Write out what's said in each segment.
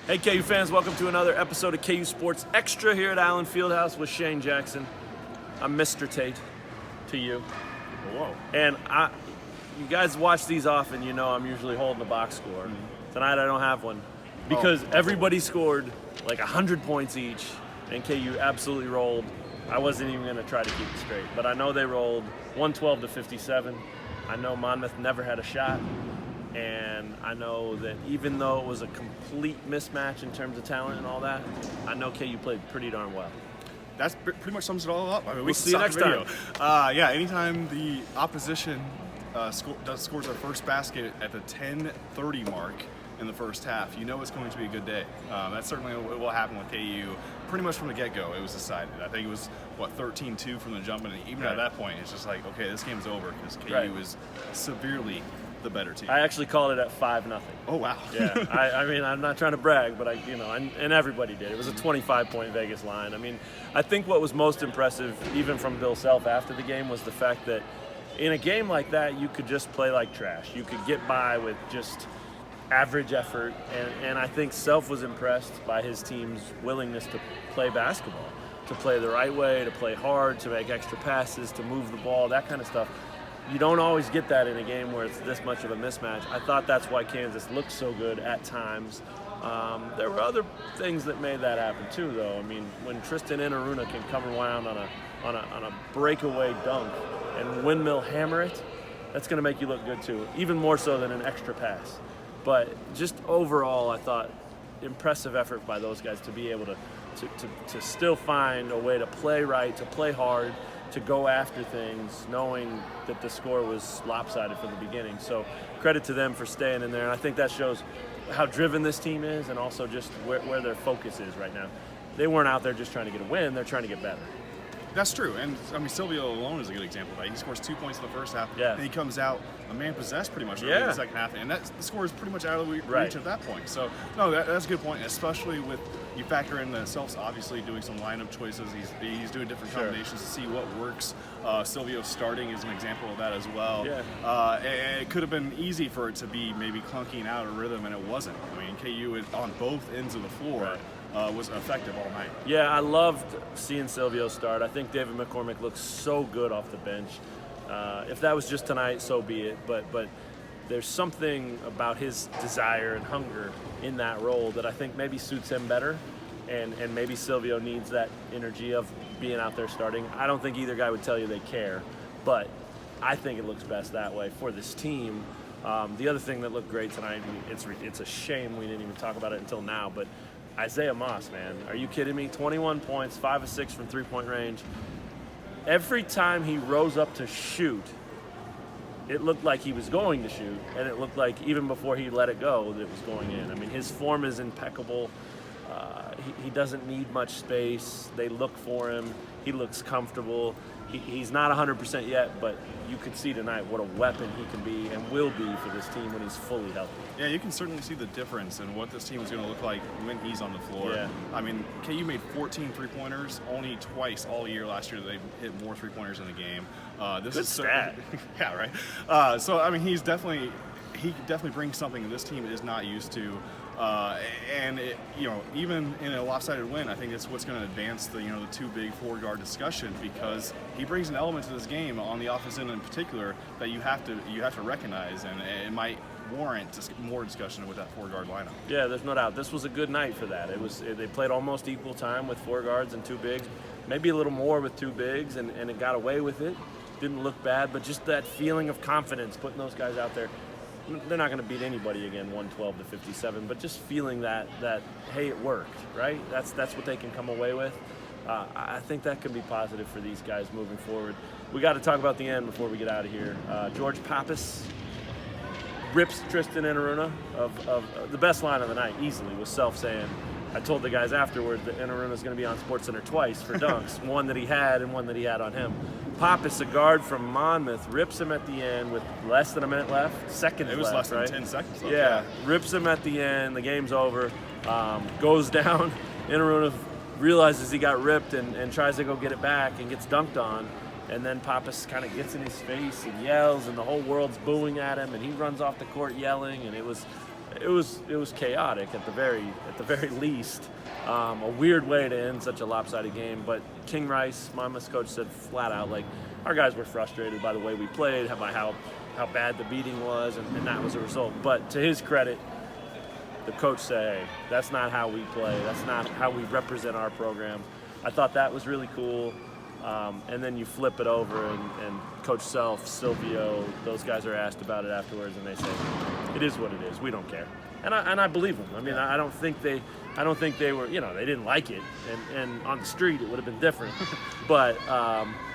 Hey KU fans, welcome to another episode of KU Sports Extra here at Allen Fieldhouse with Shane Jackson. I'm Mr. Tate to you. Whoa. And you guys watch these often, you know I'm usually holding a box score. Tonight I don't have one because everybody scored like 100 points each and KU absolutely rolled. I wasn't even going to try to keep it straight, but I know they rolled 112 to 57. I know Monmouth never had a shot. And I know that even though it was a complete mismatch in terms of talent and all that, I know KU played pretty darn well. That's pretty much sums it all up. I mean, We'll see you next time. Yeah, anytime the opposition scores their first basket at the 10:30 mark in the first half, you know it's going to be a good day. That's certainly what will happen with KU. Pretty much from the get-go, it was decided. I think it was, 13-2 from the jump, and even at that point, it's just like, okay, this game's over because KU is severely the better team. I actually called it at 5-0. Oh, wow. Yeah, I mean, I'm not trying to brag, but and everybody did. It was a 25-point Vegas line. I mean, I think what was most impressive, even from Bill Self after the game, was the fact that in a game like that, you could just play like trash. You could get by with just average effort, and I think Self was impressed by his team's willingness to play basketball, to play the right way, to play hard, to make extra passes, to move the ball, that kind of stuff. You don't always get that in a game where it's this much of a mismatch. I thought that's why Kansas looked so good at times. There were other things that made that happen too, though. I mean, when Tristan Enaruna can come around on a breakaway dunk and windmill hammer it, that's going to make you look good too, even more so than an extra pass. But just overall, I thought impressive effort by those guys to be able to still find a way to play right, to play hard, to go after things, knowing that the score was lopsided from the beginning. So credit to them for staying in there. And I think that shows how driven this team is and also just where their focus is right now. They weren't out there just trying to get a win. They're trying to get better. That's true, and I mean Silvio alone is a good example of that. He scores 2 points in the first half, and he comes out a man possessed pretty much in the second half, and the score is pretty much out of the reach at that point. So no, that's a good point, especially with you factor in the Self's obviously doing some lineup choices. He's doing different combinations to see what works. Silvio starting is an example of that as well. It could have been easy for it to be maybe clunking out of rhythm, and it wasn't. I mean, KU is on both ends of the floor. Was effective all night. Yeah, I loved seeing Silvio start. I think David McCormick looks so good off the bench. If that was just tonight, so be it. But there's something about his desire and hunger in that role that I think maybe suits him better. And maybe Silvio needs that energy of being out there starting. I don't think either guy would tell you they care, but I think it looks best that way for this team. The other thing that looked great tonight, it's a shame we didn't even talk about it until now, but Isaiah Moss, man, are you kidding me? 21 points, 5 of 6 from three-point range. Every time he rose up to shoot, it looked like he was going to shoot, and it looked like even before he let it go that it was going in. I mean, his form is impeccable. He doesn't need much space. They look for him. He looks comfortable. He's not 100% yet, but you could see tonight what a weapon he can be and will be for this team when he's fully healthy. Yeah, you can certainly see the difference in what this team is going to look like when he's on the floor. Yeah. I mean, KU made 14 three-pointers. Only twice all year last year they hit more three-pointers in the game. This Good is stat. Yeah, right. So I mean, he definitely brings something this team is not used to. And even in a lopsided win, I think it's what's going to advance the two big forward guard discussion, because he brings an element to this game on the offensive end in particular that you have to recognize, and it might warrant more discussion with that forward guard lineup. Yeah, there's no doubt. This was a good night for that. They played almost equal time with 4 guards and 2 bigs, maybe a little more with 2 bigs, and it got away with it. Didn't look bad, but just that feeling of confidence, putting those guys out there. They're not going to beat anybody again, 112 to 57, but just feeling that hey, it worked, right? That's what they can come away with. I think that can be positive for these guys moving forward. We got to talk about the end before we get out of here. George Pappas rips Tristan Enaruna of the best line of the night easily, was Self saying, I told the guys afterward that Enaruna's going to be on SportsCenter twice for dunks, one that he had and one that he had on him. Pappas, a guard from Monmouth, rips him at the end with less than a minute left. Seconds left, It was less than right? 10 seconds left. Yeah, rips him at the end. The game's over. Goes down. Enaruna realizes he got ripped and tries to go get it back and gets dunked on. And then Pappas kind of gets in his face and yells, and the whole world's booing at him, and he runs off the court yelling, and it was it was chaotic at the very least. A weird way to end such a lopsided game. But King Rice, Monmouth's coach, said flat out, like, our guys were frustrated by the way we played, by how bad the beating was, and that was a result. But to his credit, the coach said, hey, that's not how we play. That's not how we represent our program. I thought that was really cool. And then you flip it over, and Coach Self, Silvio, those guys are asked about it afterwards, and they say, it is what it is. We don't care. And I believe them. I mean, I don't think they were, they didn't like it. And on the street, it would have been different. But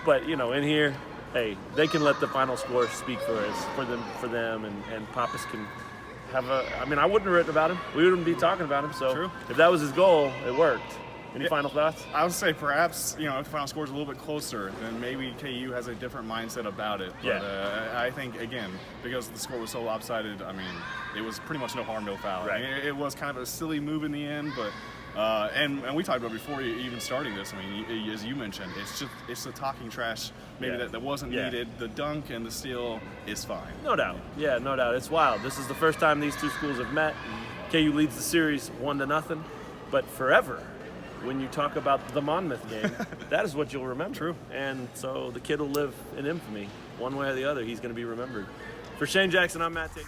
in here, hey, they can let the final score speak for them, and Pappas can have I wouldn't have written about him. We wouldn't be talking about him. So if that was his goal, it worked. Any final thoughts? I would say perhaps, if the final score is a little bit closer, then maybe KU has a different mindset about it. But I think, again, because the score was so lopsided, it was pretty much no harm, no foul. Right. It was kind of a silly move in the end, but and we talked about before even starting this. As you mentioned, it's the talking trash maybe that wasn't needed. The dunk and the steal is fine. No doubt. Yeah, no doubt. It's wild. This is the first time these two schools have met. KU leads the series 1-0, but forever, when you talk about the Monmouth game, that is what you'll remember. True. And so the kid will live in infamy. One way or the other, he's going to be remembered. For Shane Jackson, I'm Matt Tate.